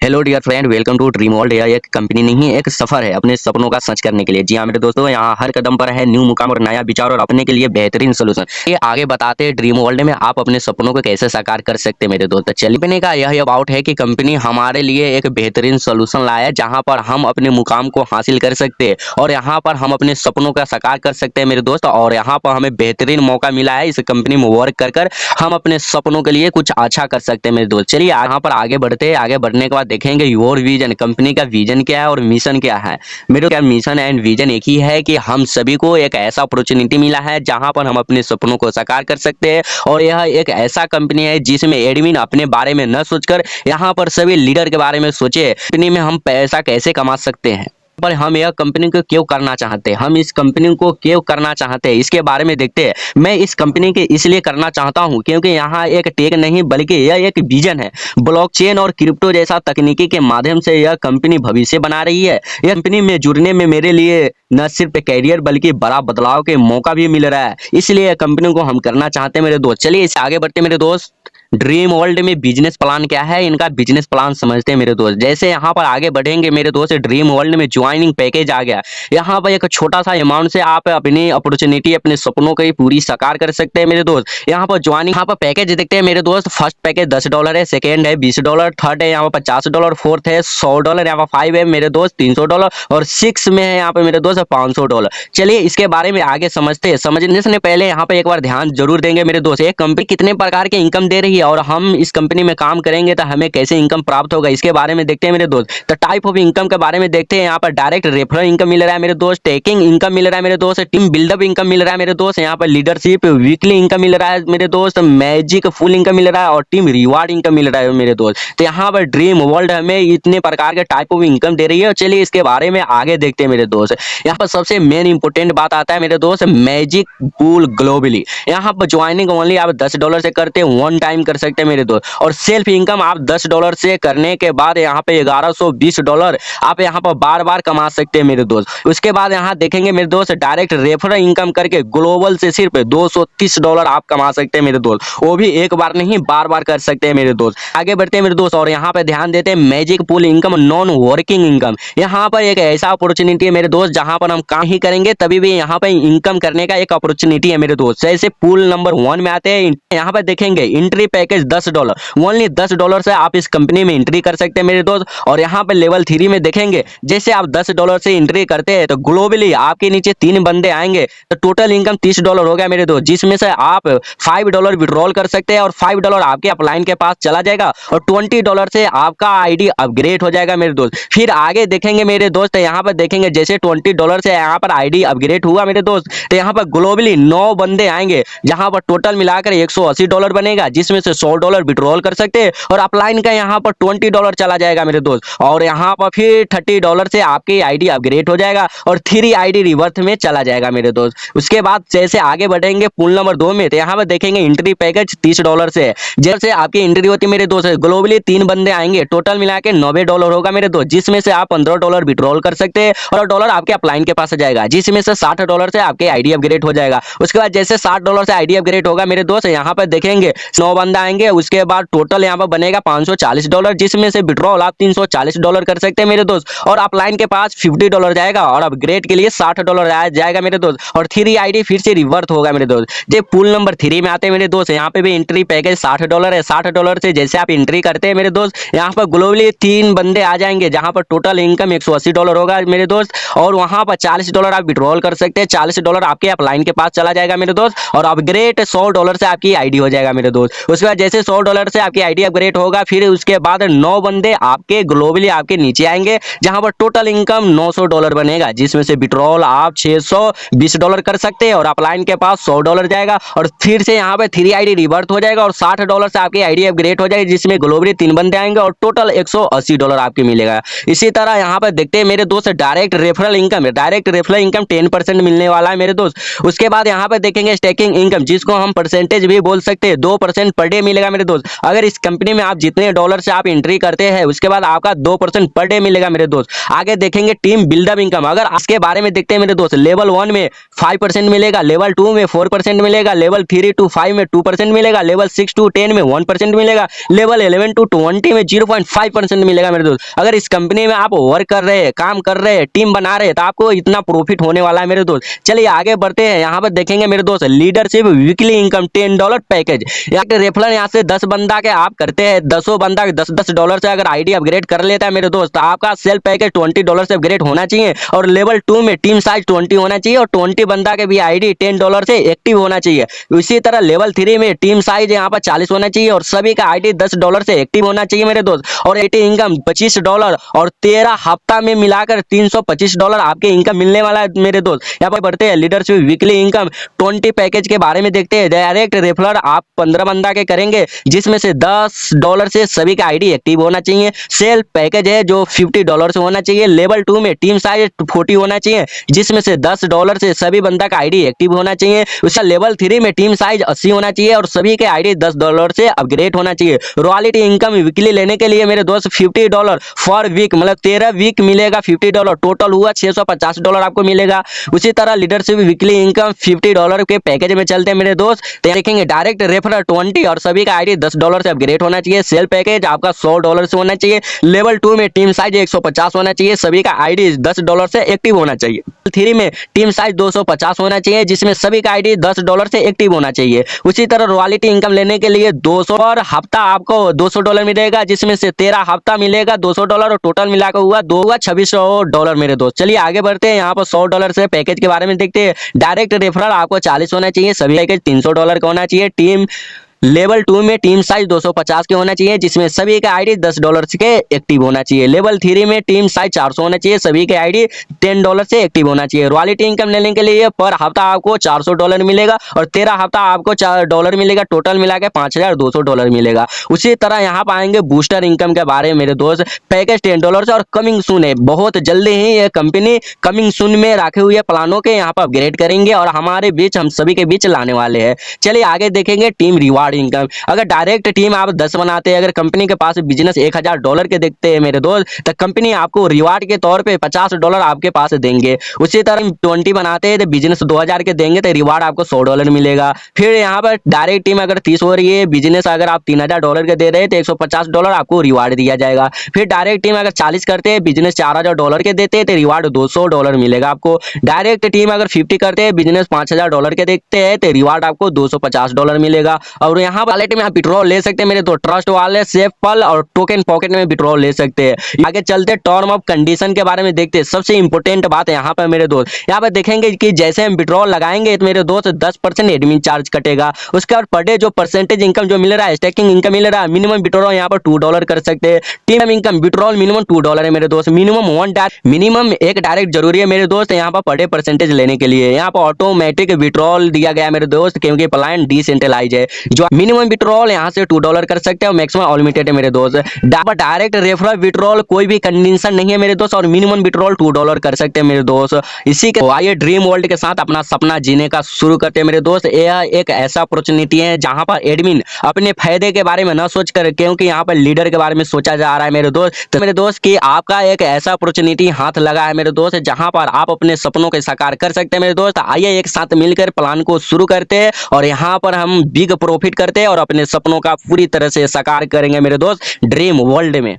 Hello dear friend, welcome to dream world. यह एक company नहीं, एक सफर है अपने सपनों का सच करने के लिए। जी हाँ मेरे दोस्तों, यहाँ हर कदम पर है न्यू मुकाम और नया विचार और अपने के लिए बेहतरीन सोल्यूशन। ये आगे बताते हैं ड्रीम वर्ल्ड में आप अपने सपनों को कैसे साकार कर सकते हैं मेरे दोस्त। चलिए का यह अबाउट है कि कंपनी हमारे लिए एक बेहतरीन सोल्यूशन लाया है जहाँ पर हम अपने मुकाम को हासिल कर सकते हैं और यहाँ पर हम अपने सपनों का साकार कर सकते हैं मेरे दोस्त। और यहाँ पर हमें बेहतरीन मौका मिला है इस कंपनी में वर्क कर हम अपने सपनों के लिए कुछ अच्छा कर सकते हैं मेरे दोस्त। चलिए यहाँ पर आगे बढ़ते हैं। आगे बढ़ने के बाद देखेंगे योर विजन, कंपनी का विजन क्या है और मिशन क्या है। मेरे क्या मिशन एंड विजन एक ही है कि हम सभी को एक ऐसा अपॉर्चुनिटी मिला है जहां पर हम अपने सपनों को साकार कर सकते हैं। और यह एक ऐसा कंपनी है जिसमें एडमिन अपने बारे में न सोचकर यहाँ पर सभी लीडर के बारे में सोचे कंपनी में हम पैसा कैसे कमा सकते हैं। पर हम यह कंपनी को क्यों करना चाहते हैं, हम इस कंपनी को क्यों करना चाहते हैं, इसके बारे में देखते हैं। मैं इस कंपनी के इसलिए करना चाहता हूं क्योंकि यहाँ एक टेक नहीं बल्कि यह एक विजन है। ब्लॉकचेन और क्रिप्टो जैसा तकनीकी के माध्यम से यह कंपनी भविष्य बना रही है। यह कंपनी में जुड़ने में मेरे लिए न सिर्फ कैरियर बल्कि बड़ा बदलाव के मौका भी मिल रहा है, इसलिए कंपनी को हम करना चाहते हैं मेरे दोस्त। चलिए इससे आगे बढ़ते मेरे दोस्त। ड्रीम वर्ल्ड में बिजनेस प्लान क्या है, इनका बिजनेस प्लान समझते हैं मेरे दोस्त। जैसे यहाँ पर आगे बढ़ेंगे मेरे दोस्त, ड्रीम वर्ल्ड में ज्वाइनिंग पैकेज आ गया। यहाँ पर एक छोटा सा अमाउंट से आप अपनी अपॉर्चुनिटी, अपने सपनों की पूरी साकार कर सकते हैं मेरे दोस्त। यहाँ पर ज्वाइनिंग, यहाँ पर पैकेज देखते हैं मेरे दोस्त। फर्स्ट पैकेज $10 है, सेकेंड है $20, थर्ड है यहाँ पर $50, फोर्थ है $100, यहाँ पर 5 है मेरे दोस्त $300 और 6 में है यहाँ पे मेरे दोस्त $500। चलिए इसके बारे में आगे समझते हैं। समझने से पहले यहाँ पे एक बार ध्यान जरूर देंगे मेरे दोस्त, एक कंपनी कितने प्रकार के इनकम दे रही है और हम इस कंपनी में काम करेंगे तो हमें कैसे इनकम प्राप्त होगा, इसके बारे में देखते हैं मेरे दोस्त। तो टाइप ऑफ इनकम के बारे में देखते हैं। यहाँ पर डायरेक्ट रेफरल इनकम मिल रहा है मेरे दोस्त, टेकिंग इनकम मिल रहा है मेरे दोस्त, टीम बिल्डअप इनकम मिल रहा है मेरे दोस्त, यहाँ पर लीडरशिप वीकली इनकम मिल रहा है मेरे दोस्त, मैजिक फुल इनकम मिल रहा है और टीम रिवार्ड इनकम मिल रहा है मेरे दोस्त। तो यहाँ पर ड्रीम वर्ल्ड हमें इतने प्रकार के टाइप ऑफ इनकम दे रही है। चलिए इसके बारे में आगे देखते हैं मेरे दोस्त। यहाँ पर सबसे मेन इंपोर्टेंट बात आता है मेरे दोस्त, मैजिक पूल ग्लोबली। यहाँ पर ज्वाइनिंग ओनली आप $10 से करते हैं, वन टाइम कर सकते हैं मेरे दोस्त। और सेल्फ इनकम आप $10 से करने के बाद यहाँ पे $1120 आप यहाँ पर बार बार कमा सकते हैं मेरे दोस्त। उसके बाद यहाँ देखेंगे मेरे दोस्त, डायरेक्ट रेफरल इनकम करके ग्लोबल से सिर्फ $230 आप कमा सकते हैं मेरे दोस्त। वो भी एक बार नहीं, बार बार कर सकते हैं मेरे दोस्त। आगे बढ़ते हैं मेरे दोस्त और यहाँ पे ध्यान देते हैं magic pool income, non working income. यहाँ पर एक ऐसा अपॉर्चुनिटी है मेरे दोस्त जहाँ पर हम काम ही करेंगे तभी भी यहाँ पे इनकम करने का एक अपॉर्चुनिटी है मेरे दोस्त। जैसे पूल नंबर 1 में आते हैं, यहाँ पर देखेंगे एंट्री पैकेज $10, ओनली $10 से आप इस कंपनी में एंट्री कर सकते हैं मेरे दोस्त। और यहाँ पे लेवल 3 में देखेंगे, जैसे आप $10 से एंट्री करते हैं तो ग्लोबली आपके नीचे 3 बंदे आएंगे तो टोटल इनकम $30 हो गया मेरे दोस्त, जिसमें से आप $5 विड्रॉल कर सकते हैं और $5 आपके अपलाइन के पास चला जाएगा और $20 से आपका आईडी अपग्रेड हो जाएगा मेरे दोस्त। फिर आगे देखेंगे मेरे दोस्त, यहाँ पर देखेंगे जैसे $20 से यहाँ पर आईडी अपग्रेड हुआ मेरे दोस्त तो यहाँ पर ग्लोबली 9 बंदे आएंगे जहां पर टोटल मिलाकर $180 बनेगा, जिसमें से $100 विड्रॉल कर सकते हैं और अपलाइन का यहाँ पर $20 चला जाएगा मेरे दोस्त। और यहाँ पर फिर $30 से आपकी आईडी अपग्रेड हो जाएगा और 3 आईडी रिवर्थ में चला जाएगा मेरे दोस्त। उसके बाद जैसे आगे बढ़ेंगे पुल नंबर 2 में तो यहाँ पर देखेंगे एंट्री पैकेज $30 से, जैसे आपकी एंट्री होती है मेरे दोस्त, ग्लोबली 3 बंदे आएंगे, टोटल मिला के $90 होगा मेरे दोस्त, जिसमें से आप $15 विड्रॉल कर सकते हैं और डॉलर आपके अपलाइन के पास जाएगा, जिसमें से $60 से आपके आईडी अपग्रेड हो जाएगा। उसके बाद जैसे $60 से आईडी अपग्रेड होगा मेरे दोस्त, यहाँ पर देखेंगे 9 बंदा आएंगे, उसके बाद टोटल यहाँ पर बनेगा $540, जिसमें से विड्रॉल आप $340 कर सकते हैं मेरे दोस्त और अपलाइन के पास $50 जाएगा और अपग्रेड के लिए $60 जाएगा मेरे दोस्त और 3 आईडी फिर से रिवर्थ होगा मेरे दोस्त। जब पुल नंबर 3 में आते हैं मेरे दोस्त, यहाँ पे भी एंट्री पैकेज $60 है। $60 से जैसे आप एंट्री करते हैं मेरे दोस्त, यहाँ पर ग्लोबली 3 बंदे आ जाएंगे जहां पर टोटल इनकम $180 होगा मेरे दोस्त और वहां पर $40 आप विड्रॉल कर सकते हैं, $40 आपके अपलाइन के पास चला जाएगा मेरे दोस्त और अपग्रेड $100 से आपकी आईडी हो जाएगा मेरे दोस्त। उसके बाद जैसे $100 से आपकी आईडी अपग्रेड होगा, फिर उसके बाद 9 बंदे आपके ग्लोबली आपके नीचे आएंगे जहां पर टोटल इनकम $900 बनेगा, जिसमें से विड्रॉल आप $620 कर सकते हैं और अपलाइन के पास $100 जाएगा और फिर से यहाँ पे 3 आईडी रिवर्थ हो जाएगा और $60 से आपकी आईडी अपग्रेड हो जाएगी, जिसमें ग्लोबली 3 बंदे आएंगे और टोटल $180 आपके मिलेगा। इसी तरह यहाँ पर देखते हैं मेरे दोस्त, डायरेक्ट रेफरल इनकम है। डायरेक्ट रेफरल इनकम 10% मिलने वाला है मेरे दोस्त। उसके बाद यहाँ पे देखेंगे स्टेकिंग इनकम, जिसको हम परसेंटेज भी बोल सकते हैं, 2% पर डे डे मिलेगा मेरे दोस्त। अगर इस कंपनी में आप जितने डॉलर से आप एंट्री करते हैं उसके बाद आपका 2% पर डे मिलेगा मेरे दोस्त। आगे देखेंगे टीम बिल्डअप इनकम, अगर इसके बारे में देखते हैं मेरे दोस्त, लेवल 1 में 5% मिलेगा, लेवल 2 में 4% मिलेगा, लेवल 3 to 5 में 2% मिलेगा, लेवल 6 to 10 में 1% मिलेगा, लेवल 11 to 20 में 0.5% मिलेगा मेरे दोस्त। अगर इस कंपनी में आप वर्क कर रहे हैं, काम कर रहे हैं, टीम बना रहे हैं तो आपको इतना प्रॉफिट होने वाला है मेरे दोस्त। चलिए आगे बढ़ते हैं, यहाँ पर देखेंगे मेरे दोस्त लीडरशिप वीकली इनकम $10 पैकेज। यहाँ के रेफरल यहाँ से 10 बंदा के आप करते हैं, 10 बंदा $10 से अगर आईडी अपग्रेड कर लेता है मेरे दोस्त, तो आपका सेल पैकेज $20 से अपग्रेड होना चाहिए और लेवल 2 में टीम साइज 20 होना चाहिए और 20 बंदा के भी आईडी $10 से एक्टिव होना चाहिए। इसी तरह लेवल 3 में टीम साइज यहाँ पर 40 होना चाहिए और सभी का आईडी $10 से एक्टिव होना चाहिए मेरे दोस्त। और एटी इनकम $25 और 13 हफ्ता में मिलाकर $325 आपके इनकम मिलने वाला है मेरे दोस्त। यहाँ पर बढ़ते हैं लीडरशिप वीकली इनकम 20 पैकेज के बारे में देखते हैं। डायरेक्ट रेफरल आप 15 बंदा के करेंगे जिसमें से $10 से सभी का आईडी एक्टिव होना चाहिए। सेल पैकेज है जो $50 से होना चाहिए। लेवल 2 में टीम साइज 40 होना चाहिए जिसमें से $10 से सभी बंदा का आईडी एक्टिव होना चाहिए। उसका लेवल 3 में टीम साइज 80 होना चाहिए और सभी के आईडी $10 से अपग्रेड होना चाहिए। रॉयल्टी इनकम वीकली लेने के लिए मेरे दोस्त $50 फॉर वीक, मतलब 13 वीक मिलेगा $50, टोटल हुआ $650 आपको मिलेगा। उसी तरह लीडरशिप वीकली इनकम $50 के पैकेज में चलते हैं मेरे दोस्त। तो देखेंगे डायरेक्ट रेफरल 20 और सभी का आईडी $10 से अपग्रेड होना चाहिए। सेल पैकेज आपका $100 से होना चाहिए। लेवल 2 में टीम साइज 150 होना चाहिए, सभी का आईडी $10 से एक्टिव होना चाहिए। 3 में टीम साइज 250 होना चाहिए जिसमें सभी का आईडी $10 से एक्टिव होना चाहिए। उसी तरह रॉयल्टी इनकम लेने के लिए 200 और हफ्ता आपको $200 मिलेगा जिसमें से 13 हफ्ता मिलेगा $200 और टोटल मिलाकर हुआ $2600 मेरे दोस्त। चलिए आगे बढ़ते हैं, यहाँ पर $100 से पैकेज के बारे में देखते हैं। डायरेक्ट रेफरल आपको 40 होना चाहिए, सभी पैकेज $300 का होना चाहिए। टीम लेवल 2 में टीम साइज 250 के होना चाहिए जिसमें सभी का आईडी $10 के एक्टिव होना चाहिए। लेवल 3 में टीम साइज 400 होना चाहिए, सभी के आईडी $10 से एक्टिव होना चाहिए। रॉयल्टी इनकम लेने के लिए पर हफ्ता आपको $400 मिलेगा और 13 हफ्ता आपको $4 मिलेगा, टोटल मिला के $5200 मिलेगा। उसी तरह यहाँ पाएंगे बूस्टर इनकम के बारे में मेरे दोस्त, पैकेज $10 से और कमिंग सून है, बहुत जल्दी ही ये कंपनी कमिंग सून में रखे हुए प्लानों के यहाँ पर अपग्रेड करेंगे और हमारे बीच हम सभी के बीच लाने वाले हैं। चलिए आगे देखेंगे टीम रिवार्ड इनकम। अगर डायरेक्ट टीम आप 10 बनाते हैं, अगर कंपनी के पास बिजनेस $1000 के देखते हैं मेरे दोस्त, तो कंपनी आपको रिवार्ड के तौर पे $50 आपके पास देंगे। उसी तरह 20 बनाते हैं तो बिजनेस 2000 के देंगे तो रिवार्ड आपको $100 मिलेगा। फिर यहाँ पर डायरेक्ट टीम अगर 30 हो रही है, बिजनेस अगर आप $3000 के दे रहे हैं तो $150 आपको रिवार्ड दिया जाएगा। फिर डायरेक्ट टीम अगर 40 करते हैं, बिजनेस $4000 के देते हैं तो रिवार्ड $200 मिलेगा आपको। डायरेक्ट टीम अगर 50 करते हैं, बिजनेस $5000 के देखते हैं तो रिवार्ड आपको $250 मिलेगा। और यहाँ वॉलेट में आप विड्रॉल ले सकते हैं मेरे तो ट्रस्ट वाले, सेफ पल और टोकन पॉकेट में विड्रॉल ले सकते हैं। आगे चलते टर्म ऑफ कंडीशन के बारे में देखते हैं। सबसे इंपॉर्टेंट बात है यहाँ पर मेरे दोस्त, यहाँ पर देखेंगे कि जैसे हम विड्रॉल लगाएंगे तो मेरे दोस्त 10% एडमिन चार्ज कटेगा। उसके बाद पर डे जो परसेंटेज इनकम जो मिल रहा है, स्टेकिंग इनकम मिल रहा है, मिनिमम विड्रॉल यहाँ पर $2 कर सकते हैं। टीम इनकम विड्रॉल मिनिमम $2 है मेरे दोस्त। मिनिमम एक डायरेक्ट जरूरी है मेरे दोस्त यहाँ पर डे परसेंटेज लेने के लिए। यहाँ पर ऑटोमेटिक विड्रॉल दिया गया मेरे दोस्त क्योंकि प्लान डिसेंट्रलाइज है। जो मिनिमम विड्रॉल यहाँ से $2 कर सकते हैं और मैक्सिमम अनलिमिटेड है मेरे दोस्त। डायरेक्ट रेफरल विड्रॉल कोई भी कंडीशन नहीं है मेरे दोस्त और मिनिमम विड्रॉल $2 कर सकते हैं मेरे दोस्त। इसी के आइए ड्रीम वर्ल्ड के साथ अपना सपना जीने का शुरू करते हैं मेरे दोस्त। यह एक ऐसा अपॉर्चुनिटी है जहां पर एडमिन अपने फायदे के बारे में न सोच कर, क्योंकि यहाँ पर लीडर के बारे में सोचा जा रहा है मेरे दोस्त, तो मेरे दोस्त की आपका एक ऐसा अपॉर्चुनिटी हाथ लगा है मेरे दोस्त जहां पर आप अपने सपनों के साकार कर सकते हैं मेरे दोस्त। आइए एक साथ मिलकर प्लान को शुरू करते हैं और यहाँ पर हम बिग प्रॉफिट करते हैं और अपने सपनों का पूरी तरह से साकार करेंगे मेरे दोस्त ड्रीम वर्ल्ड में।